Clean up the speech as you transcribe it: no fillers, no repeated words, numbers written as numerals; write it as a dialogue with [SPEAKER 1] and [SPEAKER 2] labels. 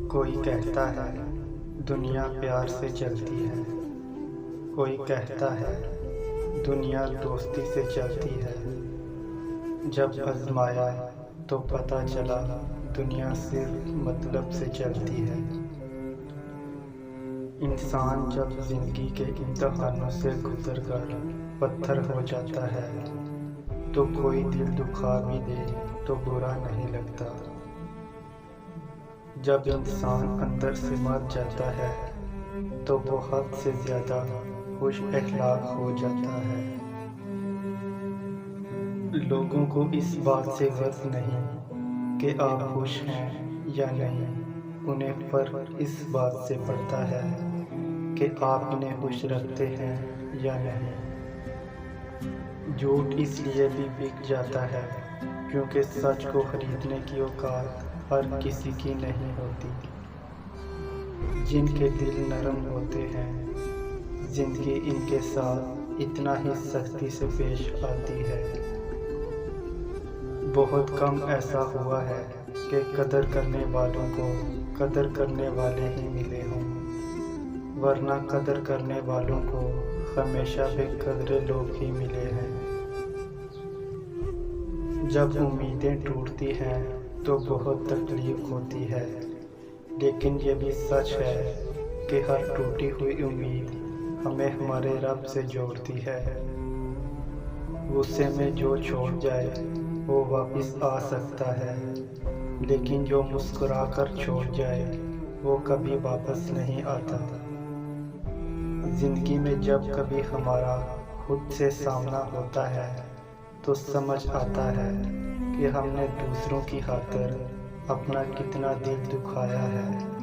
[SPEAKER 1] کوئی کہتا ہے دنیا پیار سے چلتی ہے، کوئی کہتا ہے دنیا دوستی سے چلتی ہے۔ جب آزمایا تو پتہ چلا دنیا صرف مطلب سے چلتی ہے۔ انسان جب زندگی کے امتحانوں سے گزر کر پتھر ہو جاتا ہے تو کوئی دل دکھا بھی دے تو برا نہیں لگتا۔ جب انسان اندر سے مر جاتا ہے تو وہ حد سے زیادہ خوش اخلاق ہو جاتا ہے۔ لوگوں کو اس بات سے غرض نہیں کہ آپ خوش ہیں یا نہیں، انہیں فرق اس بات سے پڑتا ہے کہ آپ انہیں خوش رکھتے ہیں یا نہیں۔ جھوٹ اس لیے بھی بک جاتا ہے کیونکہ سچ کو خریدنے کی اوقات ہر کسی کی نہیں ہوتی۔ جن کے دل نرم ہوتے ہیں زندگی ان کے ساتھ اتنا ہی سختی سے پیش آتی ہے۔ بہت کم ایسا ہوا ہے کہ قدر کرنے والوں کو قدر کرنے والے ہی ملے ہوں، ورنہ قدر کرنے والوں کو ہمیشہ بے قدر لوگ ہی ملے ہیں۔ جب امیدیں ٹوٹتی ہیں تو بہت تکلیف ہوتی ہے، لیکن یہ بھی سچ ہے کہ ہر ٹوٹی ہوئی امید ہمیں ہمارے رب سے جوڑتی ہے۔ غصے میں جو چھوڑ جائے وہ واپس آ سکتا ہے، لیکن جو مسکرا کر چھوڑ جائے وہ کبھی واپس نہیں آتا۔ زندگی میں جب کبھی ہمارا خود سے سامنا ہوتا ہے تو سمجھ آتا ہے کہ ہم نے دوسروں کی خاطر اپنا کتنا دل دکھایا ہے۔